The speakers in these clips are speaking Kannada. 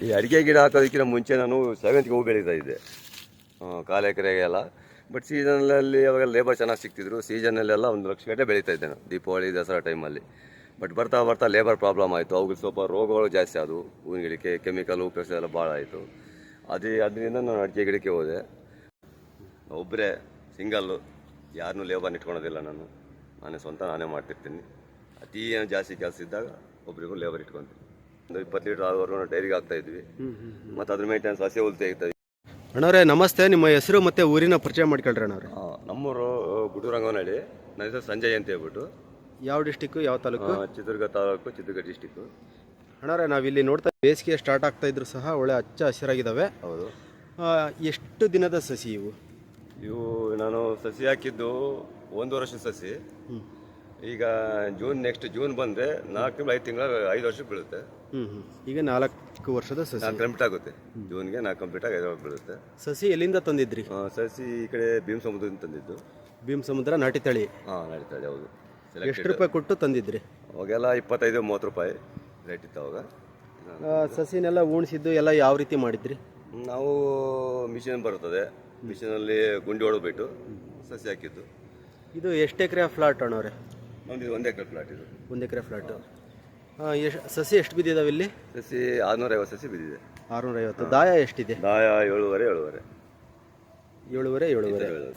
ಈ ಅಡಿಕೆ ಗಿಡ ಹಾಕೋದಕ್ಕಿಂತ ಮುಂಚೆ ನಾನು ಸೇವಂತಿಗೆ ಹೂ ಬೆಳೀತಾ ಇದ್ದೆ, 4 ಎಕರೆಗೆಲ್ಲ. ಬಟ್ ಸೀಸನಲ್ಲಿ ಅವಾಗ ಲೇಬರ್ ಚೆನ್ನಾಗಿ ಸಿಗ್ತಿದ್ರು. ಸೀಸನಲ್ಲೆಲ್ಲ 1 ಲಕ್ಷ ಗಂಟೆ ಬೆಳೀತಾ ಇದ್ದೆ ನಾನು, ದೀಪಾವಳಿ ದಸರಾ ಟೈಮಲ್ಲಿ. ಬಟ್ ಬರ್ತಾ ಬರ್ತಾ ಲೇಬರ್ ಪ್ರಾಬ್ಲಮ್ ಆಯಿತು. ಅವಾಗ ಸ್ವಲ್ಪ ರೋಗಗಳು ಜಾಸ್ತಿ ಆದವು. ಹೂವಿನ ಗಿಡಕ್ಕೆ ಕೆಮಿಕಲ್ ಉಪಯೋಗಿಸೋದು ಎಲ್ಲ ಭಾಳ ಆಯಿತು. ಅದರಿಂದ ನಾನು ಅಡಿಕೆ ಗಿಡಕ್ಕೆ ಹೋದೆ. ಒಬ್ಬರೇ ಸಿಂಗಲ್ಲು, ಯಾರನ್ನೂ ಲೇಬರ್ನ ಇಟ್ಕೊಳೋದಿಲ್ಲ. ನಾನೇ ಸ್ವಂತ ನಾನೇ ಮಾಡ್ತಿರ್ತೀನಿ. ಅತಿ ಏನು ಜಾಸ್ತಿ ಕೆಲಸ ಇದ್ದಾಗ ಒಬ್ರಿಗೂ ಲೇಬರ್ ಇಟ್ಕೊತೀನಿ. ಒಂದು 20 ಲೀಟ್ರ್ ಆದವರೆಗೂ ಡೈರಿಗೆ ಹಾಕ್ತಾಯಿದ್ವಿ. ಮತ್ತು ಅದ್ರ ಮೇಂಟೆನೆನ್ಸ್ ಹಸಿ ಹುಲ್ ತೆಗಿತಾಯಿದ್ವಿ. ಅಣ್ಣವ್ರೆ ನಮಸ್ತೆ, ನಿಮ್ಮ ಹೆಸರು ಮತ್ತು ಊರಿನ ಪರಿಚಯ ಮಾಡ್ಕೊಳ್ರಿ ಅಣ್ಣವ್ರೆ. ನಮ್ಮೂರು ಗುಡೂರಂಗನಹಳ್ಳಿ. ನನ್ನ ಹೆಸರು ಸಂಜಯ್ ಅಂತ ಹೇಳ್ಬಿಟ್ಟು. ಯಾವ ಡಿಸ್ಟಿಕ್ಕು, ಯಾವ ತಾಲೂಕು? ಚಿತ್ರದುರ್ಗ ತಾಲೂಕು, ಚಿತ್ರದುರ್ಗ ಡಿಸ್ಟಿಕ್ಕು. ಅಣ್ಣವ್ರೆ ನಾವಿಲ್ಲಿ ನೋಡ್ತಾ ಬೇಸಿಗೆ ಸ್ಟಾರ್ಟ್ ಆಗ್ತಾ ಇದ್ರು ಸಹ ಒಳ್ಳೆ ಹಚ್ಚ ಹಸಿರಾಗಿದ್ದಾವೆ. ಹೌದು. ಎಷ್ಟು ದಿನದ ಸಸಿ ಇವು? ನಾನು ಸಸಿ ಹಾಕಿದ್ದು 1 ವರ್ಷದ ಸಸಿ. ಈಗ ನೆಕ್ಸ್ಟ್ ಜೂನ್ ಬಂದರೆ 4 ತಿಂಗಳು 5 ತಿಂಗಳ 5 ವರ್ಷಕ್ಕೆ ಬೀಳುತ್ತೆ. ಈಗ 4 ವರ್ಷದ ಸಸಿ. 4 ಕಂಪ್ಲೀಟ್ ಆಗುತ್ತೆ. ಜೂನ್ಗೆ 4 ಕಂಪ್ಲೀಟ್ ಆಗಿ 5 ವರ್ಷ ಬೀಳುತ್ತೆ. ಸಸಿ ಎಲ್ಲಿಂದ ತಂದಿದ್ರಿ? ಸಸಿ ಈ ಕಡೆ ಭೀಮಸಮುದ್ರದಿಂದ ತಂದಿದ್ದು. ಭೀಮಸಮುದ್ರ ನಾಟಿ ತಳಿ? ನಡೀತಾಳೆ. ಹೌದು. ಎಷ್ಟು ರೂಪಾಯಿ ಕೊಟ್ಟು ತಂದಿದ್ರಿ? ಅವಾಗೆಲ್ಲ 25-30 ರೂಪಾಯಿ ರೇಟ್ ಇತ್ತು ಅವಾಗ. ಸಸಿನೆಲ್ಲ ಉಣಿಸಿದ್ದು ಎಲ್ಲ ಯಾವ ರೀತಿ ಮಾಡಿದ್ರಿ? ನಾವು ಮಿಷಿನ್ ಬರ್ತದೆ, ಮಿಷಿನಲ್ಲಿ ಗುಂಡಿ ಹೊಡೆದ್ಬಿಟ್ಟು ಸಸಿ ಹಾಕಿದ್ದು. ಇದು ಎಷ್ಟು ಎಕರೆ ಫ್ಲಾಟ್ ಅಣ್ಣವ್ರೆ? ನಮ್ಮದು 1 ಎಕರೆ ಫ್ಲಾಟ್ ಇದು. 1 ಎಕರೆ ಫ್ಲಾಟು. ಸಸಿ ಎಷ್ಟು ಬಿದ್ದಿದಾವೆ ಇಲ್ಲಿ? ಸಸಿ 650 ಸಸಿ ಬಿದ್ದಿದೆ. 650. ದಾಯ ಎಷ್ಟಿದೆ? ದಾಯ 7,500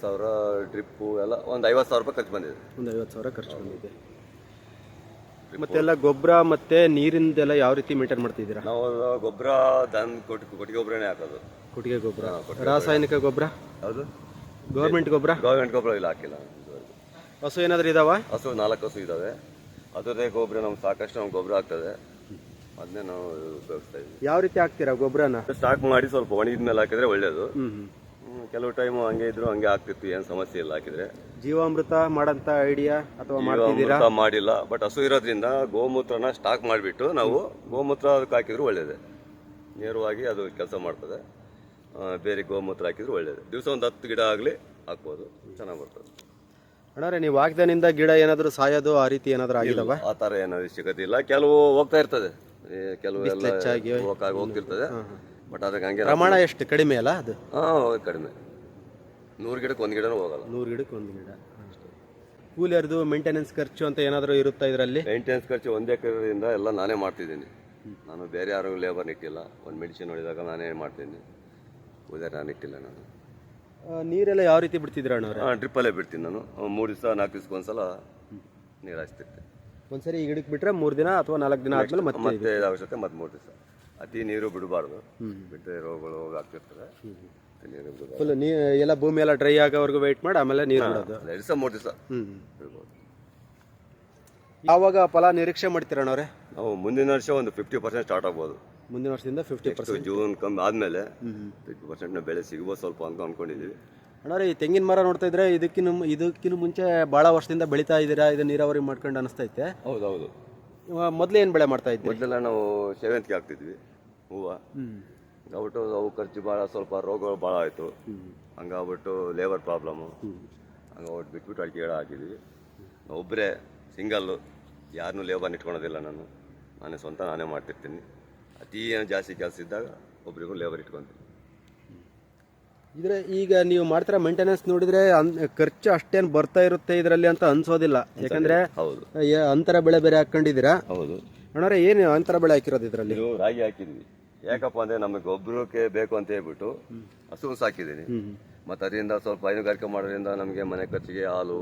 ಸಾವಿರ. ಡ್ರಿಪ್ಪು ಎಲ್ಲ ಒಂದು 50,000 ರೂಪಾಯಿ ಖರ್ಚು ಬಂದಿದೆ. ಒಂದು 50,000 ಖರ್ಚು ಬಂದಿದೆ. ಮತ್ತೆಲ್ಲ ಗೊಬ್ಬರ ಮತ್ತೆ ನೀರಿಂದೆಲ್ಲ ಯಾವ ರೀತಿ ಮೇಂಟೈನ್ ಮಾಡ್ತಿದ್ದೀರಾ? ನಾವು ಗೊಬ್ಬರ ಕೊಟ್ಟಿಗೆ ಗೊಬ್ಬರನೇ ಹಾಕೋದು. ಕೊಟ್ಟಿಗೆ ಗೊಬ್ಬರ? ರಾಸಾಯನಿಕ ಗೊಬ್ಬರ? ಹೌದು. ಗೌರ್ಮೆಂಟ್ ಗೊಬ್ಬರ ಇಲ್ಲ, ಹಾಕಿಲ್ಲ. ಹಸು ಏನಾದರೂ ಇದಾವ? ಹಸು 4 ಹಸು ಇದ್ದಾವೆ. ಅದರದೇ ಗೊಬ್ಬರ ನಮ್ಗೆ ಸಾಕಷ್ಟು ನಮ್ಗೆ ಗೊಬ್ಬರ ಆಗ್ತದೆ. ಅದನ್ನೇ ನಾವು ಉಪಯೋಗಿಸ್ತಾ ಇದ್ದೀವಿ. ಯಾವ ರೀತಿ ಹಾಕ್ತೀರಾ ಗೊಬ್ಬರನ? ಸ್ಟಾಕ್ ಮಾಡಿ ಸ್ವಲ್ಪ ಒಣಗಿದ ಮೇಲೆ ಹಾಕಿದ್ರೆ ಒಳ್ಳೇದು. ಕೆಲವು ಟೈಮ್ ಹಂಗೆ ಇದ್ರು ಹಂಗೆ ಆಗ್ತಿತ್ತು, ಏನು ಸಮಸ್ಯೆ ಇಲ್ಲ ಹಾಕಿದ್ರೆ. ಜೀವಾಮೃತ ಮಾಡಂತ ಐಡಿಯಾ ಅಥವಾ ಮಾಡ್ತಿದ್ದೀರಾ? ಮಾಡಿಲ್ಲ. ಬಟ್ ಹಸು ಇರೋದ್ರಿಂದ ಗೋಮೂತ್ರನ ಸ್ಟಾಕ್ ಮಾಡಿಬಿಟ್ಟು ನಾವು ಗೋಮೂತ್ರ ಅದಕ್ಕೆ ಹಾಕಿದ್ರು ಒಳ್ಳೇದೆ. ನೇರವಾಗಿ ಅದು ಕೆಲಸ ಮಾಡ್ತದೆ. ಬೇರೆ ಗೋಮೂತ್ರ ಹಾಕಿದ್ರು ಒಳ್ಳೇದು. ದಿವಸ ಒಂದು 10 ಗಿಡ ಆಗಲಿ ಹಾಕ್ಬೋದು, ಚೆನ್ನಾಗಿ ಬರ್ತದೆ. ಅಣ್ಣಾರೆ ನೀವು ಹಾಕಿದಾನಿಂದ ಗಿಡ ಏನಾದರೂ ಸಾಯೋದು ಆ ರೀತಿ ಏನಾದರೂ ಆಗಿದಾವ? ಆ ಥರ ಏನಾದ್ರು ಸಿಗೋದಿಲ್ಲ. ಕೆಲವು ಹೋಗ್ತಾ ಇರ್ತದೆ, ಕೆಲವು ಹೋಗ್ತಿರ್ತದೆ. ಬಟ್ ಅದಕ್ಕೆ ಹಂಗೆ ಪ್ರಮಾಣ ಎಷ್ಟು ಕಡಿಮೆ ಅಲ್ಲ ಅದು? ಕಡಿಮೆ. 100 ಗಿಡಕ್ಕೆ 1 ಗಿಡನೂ ಹೋಗಲ್ಲ. 100 ಗಿಡಕ್ಕೆ 1 ಗಿಡ ಅಷ್ಟೇ. ಕೂಲಿಯರ್ದು ಮೇಂಟೆನೆನ್ಸ್ ಖರ್ಚು ಅಂತ ಏನಾದರೂ ಇರುತ್ತಾ ಇದರಲ್ಲಿ? ಮೇಂಟೆನೆನ್ಸ್ ಖರ್ಚು 1 ಎಕರೆಯಿಂದ ಎಲ್ಲ ನಾನೇ ಮಾಡ್ತಿದ್ದೀನಿ. ನಾನು ಬೇರೆ ಯಾರು ಲೇಬರ್ನ ಇಟ್ಟಿಲ್ಲ. ಒಂದು ಮೆಡಿಸಿನ್ ಹೊಡಿದಾಗ ನಾನೇ ಮಾಡ್ತೀನಿ. ಉದಾರ ನಾನು ಇಟ್ಟಿಲ್ಲ. ನಾನು ನೀರೆಲ್ಲ ಯಾವ ರೀತಿ ಬಿಡ್ತಿದ್ರ ಅಣ್ಣವ್ರೆ? ಡ್ರಿಪ್ಪಲ್ಲೇ ಬಿಡ್ತೀನಿ ನಾನು. 3 ದಿವಸ 4 ದಿವಸಕ್ಕೆ ಒಂದ್ಸಲ ನೀರು ಹಾಯಿಸ್ತಿರ್ತೀನಿ. ಒಂದ್ಸರಿ ಈ ಗಿಡಕ್ಕೆ ಬಿಟ್ಟರೆ 3 ದಿನ ಅಥವಾ 4 ದಿನ ಆದ್ಮೇಲೆ ಮತ್ತೆ ಅವಶ್ಯಕತೆ ಮತ್ತೆ 3 ದಿವಸ. ಅತಿ ನೀರು ಬಿಡಬಾರ್ದು, ಬಿಟ್ಟರೆ ರೋಗಗಳು ಆಗ್ತಿರ್ತದೆ. ನೀರು ಬಿಡಬಾರ್ದು. ಫುಲ್ ಎಲ್ಲ ಭೂಮಿ ಎಲ್ಲ ಡ್ರೈ ಆಗೋವರೆಗೂ ವೆಯ್ಟ್ ಮಾಡಿ ಆಮೇಲೆ ನೀರು ಬಿಡೋದು. 2 ದಿವಸ 3 ದಿವಸ ಬಿಡ್ಬೋದು. ಯಾವಾಗ ಫಲ ನಿರೀಕ್ಷೆ ಮಾಡ್ತೀರ ಅಣ್ಣವ್ರೆ? ನಾವು ಮುಂದಿನ ವರ್ಷ ಒಂದು 50% ಸ್ಟಾರ್ಟ್ ಆಗ್ಬೋದು. ಮುಂದಿನ ವರ್ಷದಿಂದ 50%? ಜೂನ್ ಕಮ್ಮಿ ಆದಮೇಲೆ 50% ಬೆಳೆ ಸಿಗ್ಬೋದು ಸ್ವಲ್ಪ ಅಂತ ಅಂದ್ಕೊಂಡಿದ್ದೀವಿ. ಅಣ್ಣವ್ರೆ ಈ ತೆಂಗಿನ ಮರ ನೋಡ್ತಾ ಇದ್ರೆ ಇದಕ್ಕಿಂತ ಮುಂಚೆ ಭಾಳ ವರ್ಷದಿಂದ ಬೆಳೀತಾ ಇದ್ದೀರಾ, ಇದು ನೀರಾವರಿ ಮಾಡ್ಕೊಂಡು ಅನಿಸ್ತೈತೆ. ಹೌದೌದು. ಮೊದಲು ಏನು ಬೆಳೆ ಮಾಡ್ತಾ ಇದ್ವಿ? ಮೊದಲೆಲ್ಲ ನಾವು ಸೇವಂತಿಗೆ ಹಾಕ್ತಿದ್ವಿ ಹೂವು. ಹಂಗಾಗ್ಬಿಟ್ಟು ಅವು ಖರ್ಚು ಭಾಳ, ಸ್ವಲ್ಪ ರೋಗಗಳು ಭಾಳ ಆಯಿತು. ಹಂಗಾಗ್ಬಿಟ್ಟು ಲೇಬರ್ ಪ್ರಾಬ್ಲಮ್ಮು. ಹಂಗಾಗ್ಬಿಟ್ಟು ಬಿಟ್ಬಿಟ್ಟು ಅಡಿಕೆ ಗಿಡ ಹಾಕಿದ್ವಿ. ಒಬ್ಬರೇ ಸಿಂಗಲ್ಲು, ಯಾರನ್ನೂ ಲೇಬರ್ನ ಇಟ್ಕೊಳೋದಿಲ್ಲ. ನಾನೇ ಸ್ವಂತ ನಾನೇ ಮಾಡ್ತಿರ್ತೀನಿ. ಅತಿ ಏನು ಜಾಸ್ತಿ ಕೆಲಸ ಇದ್ದಾಗ ಒಬ್ರಿಗೂ ಲೇಬರ್ ಇಟ್ಕೊತೀನಿ. ಇದ್ರೆ ಈಗ ನೀವು ಮಾಡ್ತಿರೋ ಮೇಂಟೆನೆನ್ಸ್ ನೋಡಿದ್ರೆ ಖರ್ಚು ಅಷ್ಟೇನು ಬರ್ತಾ ಇರುತ್ತೆ ಇದರಲ್ಲಿ ಅಂತ ಅನ್ಸೋದಿಲ್ಲ. ಯಾಕಂದ್ರೆ ಅಂತರ ಬೆಳೆ ಬೇರೆ ಹಾಕೊಂಡಿದ್ದೀರಾ. ಹೌದು ಅಣ್ಣವ್ರೆ, ಏನು ಅಂತರ ಬೆಳೆ ಹಾಕಿರೋದು ಇದರಲ್ಲಿ? ರಾಗಿ ಹಾಕಿದ್ವಿ. ಯಾಕಪ್ಪ ಅಂದರೆ ನಮಗೆ ಗೊಬ್ಬರಕ್ಕೆ ಬೇಕು ಅಂತ ಹೇಳ್ಬಿಟ್ಟು ಹಸು ಸಾಕಿದ್ದೀನಿ. ಮತ್ತು ಅದರಿಂದ ಸ್ವಲ್ಪ ಹೈನುಗಾರಿಕೆ ಮಾಡೋದ್ರಿಂದ ನಮಗೆ ಮನೆ ಖರ್ಚಿಗೆ ಹಾಲು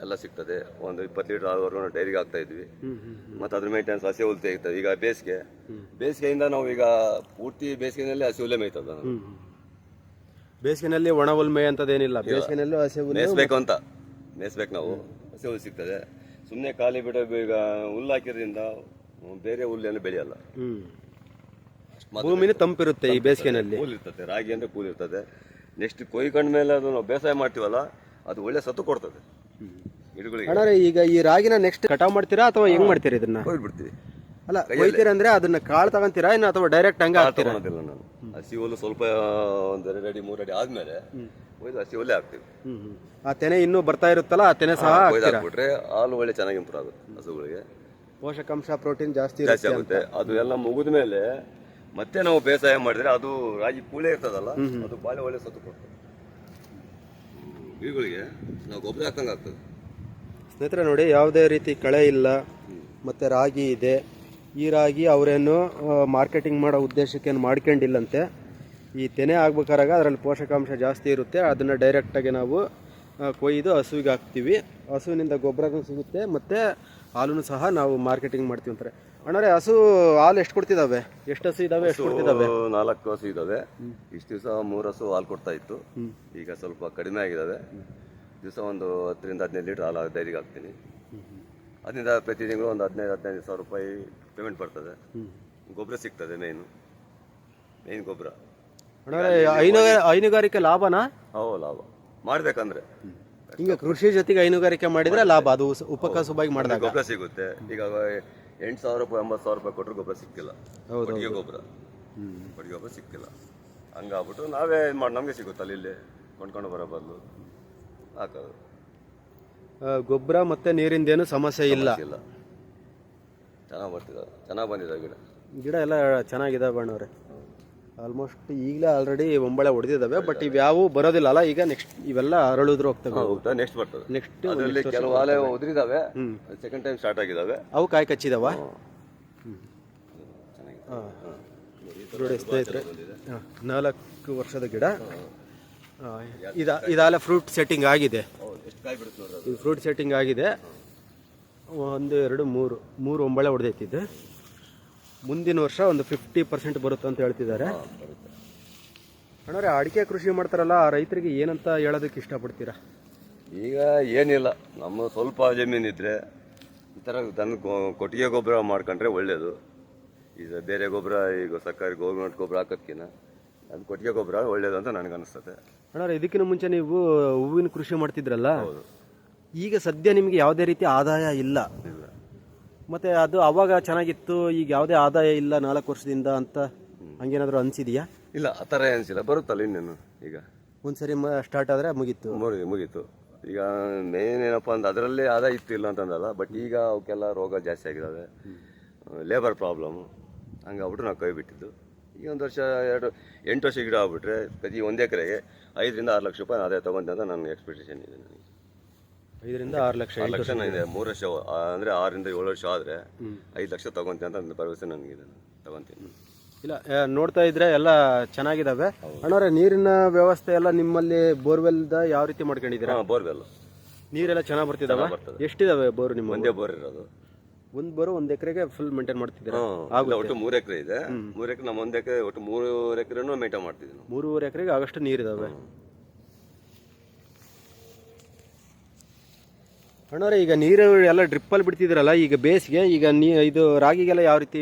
ಎಲ್ಲ ಸಿಗ್ತದೆ. ಒಂದು 20 ಲೀಟ್ರ್ ಆದವರೆಗೂ ಡೈರಿಗೆ ಹಾಕ್ತಾ ಇದ್ವಿ. ಮತ್ತು ಅದ್ರ ಮೇಂಟೆನೆನ್ಸ್ ಹಸಿ ಹುಲ್ ತೆಗಿತದೆ. ಈಗ ಬೇಸಿಗೆಯಿಂದ ನಾವು ಈಗ ಪೂರ್ತಿ ಬೇಸಿಗೆನಲ್ಲಿ ಹಸಿ ಹುಲ್ಲೇ ಮೇಯ್ತದ. ಬೇಸಿಗೆನಲ್ಲಿ ಒಣ ಹುಲ್ ಮೇಯಂತದೇನಿಲ್ಲ, ಬೇಸಿಗೆನಲ್ಲೂ ಹಸಿ ಹುಲ್ಲು ಮೇಯಿಸ್ಬೇಕು ಅಂತ ಮೇಯಿಸ್ಬೇಕು. ನಾವು ಹಸಿ ಹುಲ್ಲು ಸಿಗ್ತದೆ. ಸುಮ್ಮನೆ ಖಾಲಿ ಬಿಡೋ ಈಗ ಹುಲ್ಲು ಹಾಕಿದ್ರಿಂದ ಬೇರೆ ಹುಲ್ಲೇನು ಬೆಳೆಯಲ್ಲ. ಭೂಮಿನೂ ತಂಪಿರುತ್ತೆ ಈ ಬೇಸಿಗೆನಲ್ಲಿ. ಕೂಲ್ ಇರ್ತದೆ. ರಾಗಿ ಅಂದರೆ ಕೂಲ್ ಇರ್ತದೆ. ನೆಕ್ಸ್ಟ್ ಕೊಯ್ಕೊಂಡ ಮೇಲೆ ಅದು ನಾವು ಬೇಸಾಯ ಮಾಡ್ತೀವಲ್ಲ, ಅದು ಒಳ್ಳೆ ಸತ್ತು ಕೊಡ್ತದೆ ಗಿಡಗಳಿಗೆ. ಅಣ್ಣ ಈಗ ಈ ರಾಗಿನ ನೆಕ್ಸ್ಟ್ ಕಟಾವ್ ಮಾಡ್ತೀರಾ ಅಥವಾ ಹೆಂಗ್ ಮಾಡ್ತೀರಾ ಇದನ್ನ? ಕೊಯ್ಬಿಡ್ತೀವಿ. ಅಲ್ಲ, ಕೊಯ್ತೀರಾ ಅಂದ್ರೆ ಅದನ್ನ ಕಾಳು ತಗೊಂತೀರಾ ಇನ್ನು ಅಥವಾ ಡೈರೆಕ್ಟ್ ಹಂಗೆ ಹಾಕ್ತೀರಾ? ನಾನು ಹಸಿ ಹುಲ್ಲು ಸ್ವಲ್ಪ ಒಂದು 2 ಅಡಿ 3 ಅಡಿ ಆದ್ಮೇಲೆ ಕೊಯ್ದು ಹಸಿ ಹುಲ್ಲೇ ಹಾಕ್ತೀವಿ. ಆ ತೆನೆ ಇನ್ನೂ ಬರ್ತಾ ಇರುತ್ತಲ್ಲ, ಆ ತೆನೆ ಸಹ ಹಾಕ್ಬಿಟ್ರೆ ಹಾಲು ಒಳ್ಳೆ ಚೆನ್ನಾಗಿ ಇಂಪ್ರೂವ್ ಆಗುತ್ತೆ. ಹಸುಗಳಿಗೆ ಪೋಷಕಾಂಶ ಪ್ರೋಟೀನ್ ಜಾಸ್ತಿ ಆಗುತ್ತೆ. ಅದು ಎಲ್ಲ ಮುಗಿದ ಮೇಲೆ ಮತ್ತೆ ನಾವು ಬೇಸಾಯ ಮಾಡಿದ್ರೆ ಅದು ರಾಗಿ ಪೂಳೆ ಇರ್ತದಲ್ಲ, ಅದು ಬಾಳೆ ಒಳ್ಳೆ ಸತ್ತು ಕೊಡ್ತದೆ. ಗಿಡಗಳಿಗೆ ನಾವು ಗೊಬ್ಬರ ಹಾಕಂಗೆ ಆಗ್ತದೆ. ಸ್ನೇಹಿತರೆ ನೋಡಿ, ಯಾವುದೇ ರೀತಿ ಕಳೆ ಇಲ್ಲ, ಮತ್ತು ರಾಗಿ ಇದೆ. ಈ ರಾಗಿ ಅವರೇನು ಮಾರ್ಕೆಟಿಂಗ್ ಮಾಡೋ ಉದ್ದೇಶಕ್ಕೇನು ಮಾಡ್ಕೊಂಡಿಲ್ಲಂತೆ. ಈ ತೆನೆ ಆಗ್ಬೇಕಾರಾಗ ಅದರಲ್ಲಿ ಪೋಷಕಾಂಶ ಜಾಸ್ತಿ ಇರುತ್ತೆ. ಅದನ್ನು ಡೈರೆಕ್ಟಾಗಿ ನಾವು ಕೊಯ್ದು ಹಸುವಿಗೆ ಹಾಕ್ತೀವಿ. ಹಸುವಿನಿಂದ ಗೊಬ್ಬರನೂ ಸಿಗುತ್ತೆ, ಮತ್ತು ಹಾಲೂ ಸಹ ನಾವು ಮಾರ್ಕೆಟಿಂಗ್ ಮಾಡ್ತೀವಿ ಅಂತಾರೆ. ಅಣ್ಣರೇ, ಹಸು ಹಾಲು ಎಷ್ಟು ಕೊಡ್ತಿದ್ದಾವೆ? ಎಷ್ಟು ಹಸು ಇದ್ದಾವೆ, ಎಷ್ಟು ಕೊಡ್ತಿದ್ದಾವೆ? 4 ಹಸು ಇದ್ದಾವೆ. ಇಷ್ಟು ದಿವಸ 3 ಹಸು ಹಾಲು ಕೊಡ್ತಾ ಇತ್ತು. ಈಗ ಸ್ವಲ್ಪ ಕಡಿಮೆ ಆಗಿದ್ದಾವೆ. ದಿವಸ ಒಂದು 10 ರಿಂದ 15 ಲೀಟರ್ ಹಾಲು ಡೈರಿಗೆ ಹಾಕ್ತೀನಿ. ಅದರಿಂದ ಪ್ರತಿ ತಿಂಗಳು ಒಂದು 15,000 ಸಾವಿರ ರೂಪಾಯಿ ಪೇಮೆಂಟ್ ಬರ್ತದೆ. ಗೊಬ್ಬರ ಸಿಗ್ತದೆ, ಮೇನ್ ಗೊಬ್ಬರ. ಹೈನುಗಾರಿಕೆ ಲಾಭನಾ? ಹೌದು, ಲಾಭ ಮಾಡ್ಬೇಕಂದ್ರೆ. ಈಗ ಕೃಷಿ ಜೊತೆಗೆ ಹೈನುಗಾರಿಕೆ ಮಾಡಿದ್ರೆ ಲಾಭ, ಅದು ಉಪಕಸುಬಾಗಿ ಮಾಡಿದಾಗ ಗೊಬ್ಬರ ಸಿಗುತ್ತೆ. ಈಗ 8,000 ರೂಪಾಯಿ 80,000 ರೂಪಾಯಿ ಕೊಟ್ಟರು ಗೊಬ್ಬರ ಸಿಕ್ಕಿಲ್ಲ. ಕೊಟ್ಟಿಗೆ ಗೊಬ್ಬರ ಸಿಕ್ಕಿಲ್ಲ. ಹಂಗಾಗ್ಬಿಟ್ಟು ನಾವೇ ಮಾಡಿ ನಮಗೆ ಸಿಗುತ್ತಲ್ಲ, ಇಲ್ಲಿ ಕೊಂಡ್ಕೊಂಡು ಬರೋ ಬದಲು ಹಾಕೋದು. ಗೊಬ್ಬರ ಮತ್ತೆ ನೀರಿಂದೇನು ಸಮಸ್ಯೆ ಇಲ್ಲ. ಚೆನ್ನಾಗಿ ಬರ್ತಿದ್ದಾವೆ, ಚೆನ್ನಾಗಿ ಬಂದಿದ್ದಾವೆ ಗಿಡ ಎಲ್ಲ ಚೆನ್ನಾಗಿದ್ದಾವೆ ಅಣ್ಣವ್ರೆ. ಆಲ್ಮೋಸ್ಟ್ ಈಗಲೇ ಆಲ್ರೆಡಿ ಒಂಬಳೆ ಹೊಡೆದಿದ್ದಾವೆ. ಬಟ್ ಇವ್ಯಾವು ಬರೋದಿಲ್ಲ ಅಲ್ಲ, ಈಗ ನೆಕ್ಸ್ಟ್ ಇವೆಲ್ಲ ಅರಳುದ್ರು ಹೋಗ್ತವೆ. ನೆಕ್ಸ್ಟ್ ಬರ್ತದೆ. ನೆಕ್ಸ್ಟ್ ಅದರಲ್ಲಿ ಕೆಲವು ಆಲೆ ಉದುರಿದಾವೆ, ಸೆಕೆಂಡ್ ಟೈಮ್ ಸ್ಟಾರ್ಟ್ ಆಗಿದ್ದಾವೆ. ಅವು ಕಾಯಿ ಕಚ್ಚಿದಾವ. ನೋಡಿ ಸ್ನೇಹಿತರೆ, 4 ವರ್ಷದ ಗಿಡ. ಇದಾಲ ಫ್ರೂಟ್ ಸೆಟ್ಟಿಂಗ್ ಆಗಿದೆ. ಇದು ಫ್ರೂಟ್ ಸೆಟ್ಟಿಂಗ್ ಆಗಿದೆ. 1 2 3 ಒಂಬಳೆ ಹೊಡೆದೈತಿದೆ. ಮುಂದಿನ ವರ್ಷ ಒಂದು 50% ಬರುತ್ತೆ ಅಂತ ಹೇಳ್ತಿದ್ದಾರೆ. ಅಣ್ಣವ್ರೆ, ಅಡಿಕೆ ಕೃಷಿ ಮಾಡ್ತಾರಲ್ಲ, ಆ ರೈತರಿಗೆ ಏನಂತ ಹೇಳೋದಕ್ಕೆ ಇಷ್ಟಪಡ್ತೀರಾ? ಈಗ ಏನಿಲ್ಲ, ನಮ್ಮ ಸ್ವಲ್ಪ ಜಮೀನಿದ್ರೆ ಈ ಥರ ದನ ಕೊಟ್ಟಿಗೆ ಗೊಬ್ಬರ ಮಾಡ್ಕೊಂಡ್ರೆ ಒಳ್ಳೆಯದು. ಈಗ ಬೇರೆ ಗೊಬ್ಬರ, ಈಗ ಸರ್ಕಾರಿ ಗೌರ್ಮೆಂಟ್ ಗೊಬ್ಬರ ಹಾಕೋದ್ಕಿನ್ನ ಅದು ಕೊಟ್ಟಿಗೆ ಗೊಬ್ಬರ ಒಳ್ಳೆಯದು ಅಂತ ನನಗನ್ನಿಸ್ತದೆ. ಅಣ್ಣವ್ರೆ, ಇದಕ್ಕಿಂತ ಮುಂಚೆ ನೀವು ಹೂವಿನ ಕೃಷಿ ಮಾಡ್ತಿದ್ರಲ್ಲ, ಈಗ ಸದ್ಯ ನಿಮಗೆ ಯಾವುದೇ ರೀತಿ ಆದಾಯ ಇಲ್ಲ. ಮತ್ತೆ ಅದು ಅವಾಗ ಚೆನ್ನಾಗಿತ್ತು, ಈಗ ಯಾವುದೇ ಆದಾಯ ಇಲ್ಲ 4 ವರ್ಷದಿಂದ ಅಂತ ಹಂಗೇನಾದ್ರು ಅನ್ಸಿದೆಯಾ? ಇಲ್ಲ, ಆ ಥರ ಅನಿಸಿಲ್ಲ. ಬರುತ್ತಲ್ಲ ಇನ್ನೇನು. ಈಗ ಒಂದ್ಸರಿ ಸ್ಟಾರ್ಟ್ ಆದರೆ ಮುಗೀತು. ಈಗ ಮೇನ್ ಏನಪ್ಪ ಅಂದ್ರೆ ಅದರಲ್ಲೇ ಆದಾಯ ಇತ್ತು, ಇಲ್ಲ ಅಂತಂದಲ್ಲ. ಬಟ್ ಈಗ ಅವಕ್ಕೆಲ್ಲ ರೋಗ ಜಾಸ್ತಿ ಆಗಿದ್ದಾವೆ, ಲೇಬರ್ ಪ್ರಾಬ್ಲಮ್ಮು. ಹಂಗಾಗ್ಬಿಟ್ಟು ನಾವು ಕೈ ಬಿಟ್ಟಿದ್ದು. ಈಗ 1 ವರ್ಷ 8 ವರ್ಷ ಗಿಡ ಆಗ್ಬಿಟ್ರೆ ಪ್ರತಿ 1 ಎಕರೆಗೆ 5 ರಿಂದ 6 ಲಕ್ಷ ರೂಪಾಯಿ ಆದಾಯ ತೊಗೊಂತೆ ಅಂತ ನನ್ನ ಎಕ್ಸ್ಪೆಕ್ಟೇಷನ್ ಇದೆ. ನನಗೆ 5 ರಿಂದ 6 ಲಕ್ಷ ಇದೆ. 3 ವರ್ಷ ಅಂದರೆ 6 ರಿಂದ 7 ವರ್ಷ ಆದರೆ 5 ಲಕ್ಷ ತೊಗೊಂತೆ ಅಂತ ನನ್ನ ಭರವಸೆ ನನಗಿದೆ. ತೊಗೊತೀನಿ. ಇಲ್ಲ, ನೋಡ್ತಾ ಇದ್ರೆ ಎಲ್ಲ ಚೆನ್ನಾಗಿದ್ದಾವೆ. ಅಣ್ಣವ್ರೆ, ನೀರಿನ ವ್ಯವಸ್ಥೆ ಎಲ್ಲ ನಿಮ್ಮಲ್ಲಿ ಬೋರ್ವೆಲ್ದ ಯಾವ ರೀತಿ ಮಾಡ್ಕೊಂಡಿದ್ದೀರಾ? ಬೋರ್ವೆಲ್ ನೀರೆಲ್ಲ ಚೆನ್ನಾಗಿ ಬರ್ತಿದ್ದಾವೆ. ಎಷ್ಟಿದಾವೆ ಬೋರ್ ನಿಮ್ಮ? ಒಂದೇ ಬೋರ್ ಇರೋದು. ಒಂದು ಬೋರು 1 ಎಕರೆಗೆ ಫುಲ್ ಮೇಂಟೈನ್ ಮಾಡ್ತಿದ್ದೀರಾ? ಒಟ್ಟು 3 ಎಕರೆ ಇದೆ. 3 ಎಕರೆ ನಮ್ಮ 1 ಎಕರೆ, ಒಟ್ಟು 3 ಎಕರೆನೂ ಮೇಂಟೈನ್ ಮಾಡ್ತಿದ್ದೀವಿ. 3.5 ಎಕರೆಗೆ ಆಗಷ್ಟು ನೀರಿದಾವೆ. ಅಣ್ಣವ್ರೆ, ಈಗ ನೀರು ಎಲ್ಲ ಡ್ರಿಪ್ಪಲ್ಲಿ ಬಿಡ್ತಿದ್ದೀರಲ್ಲ, ಈಗ ಬೇಸಿಗೆ, ಈಗ ಇದು ರಾಗಿಗೆಲ್ಲ ಯಾವ ರೀತಿ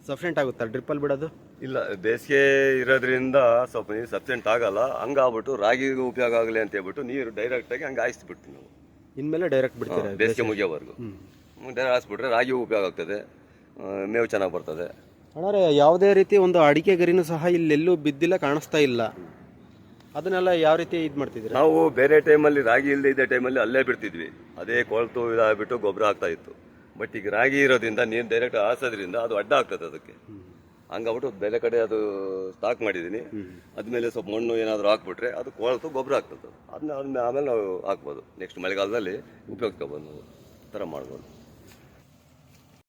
ಸಫಿಷಿಯೆಂಟ್ ಆಗುತ್ತಾ ಡ್ರಿಪ್ಪಲ್ಲಿ ಬಿಡೋದು? ಇಲ್ಲ, ಬೇಸಿಗೆ ಇರೋದ್ರಿಂದ ಸ್ವಲ್ಪ ನೀರು ಸಫಿಷಿಯೆಂಟ್ ಆಗಲ್ಲ. ಹಂಗಾಗ್ಬಿಟ್ಟು ರಾಗಿಗೆ ಉಪಯೋಗ ಆಗಲಿ ಅಂತ ಹೇಳ್ಬಿಟ್ಟು ನೀರು ಡೈರೆಕ್ಟಾಗಿ ಹಂಗೆ ಹಾಯಿಸ್ಬಿಡ್ತೀವಿ ನಾವು. ಇನ್ಮೇಲೆ ಡೈರೆಕ್ಟ್ ಬಿಡ್ತೀರಾ? ಬೇಸಿಗೆ ಮುಗಿಯೋವರೆಗೂ ಡೈರೆಕ್ಟ್ ಹಾಯಿಸ್ಬಿಟ್ರೆ ರಾಗಿಗೂ ಉಪಯೋಗ ಆಗ್ತದೆ, ಮೇವು ಚೆನ್ನಾಗಿ ಬರ್ತದೆ. ಅಣ್ಣವ್ರೆ, ಯಾವುದೇ ರೀತಿ ಒಂದು ಅಡಿಕೆ ಗರಿನೂ ಸಹ ಇಲ್ಲೆಲ್ಲೂ ಬಿದ್ದಿಲ್ಲ, ಕಾಣಿಸ್ತಾ ಇಲ್ಲ. ಅದನ್ನೆಲ್ಲ ಯಾವ ರೀತಿ ಇದು ಮಾಡ್ತಿದ್ರಿ? ನಾವು ಬೇರೆ ಟೈಮಲ್ಲಿ ರಾಗಿ ಇಲ್ಲದೆ ಇದ್ದ ಟೈಮಲ್ಲಿ ಅಲ್ಲೇ ಬಿಡ್ತಿದ್ವಿ. ಅದೇ ಕೊಳ್ತು ಇದಾಗ್ಬಿಟ್ಟು ಗೊಬ್ಬರ ಆಗ್ತಾ ಇತ್ತು. ಬಟ್ ಈಗ ರಾಗಿ ಇರೋದ್ರಿಂದ ನೀರು ಡೈರೆಕ್ಟ್ ಹಾಸೋದ್ರಿಂದ ಅದು ಅಡ್ಡ ಆಗ್ತದೆ ಅದಕ್ಕೆ. ಹಂಗಾಗ್ಬಿಟ್ಟು ಬೇರೆ ಕಡೆ ಅದು ಸ್ಟಾಕ್ ಮಾಡಿದ್ದೀನಿ. ಅದ್ಮೇಲೆ ಸ್ವಲ್ಪ ಮಣ್ಣು ಏನಾದರೂ ಹಾಕ್ಬಿಟ್ರೆ ಅದು ಕೊಳ್ತು ಗೊಬ್ಬರ ಆಗ್ತದೆ. ಅದನ್ನ ಆಮೇಲೆ ನಾವು ಹಾಕ್ಬೋದು. ನೆಕ್ಸ್ಟ್ ಮಳೆಗಾಲದಲ್ಲಿ ಉಪಯೋಗಿಸ್ಕೋಬೋದು, ನಾವು ಥರ ಮಾಡ್ಬೋದು.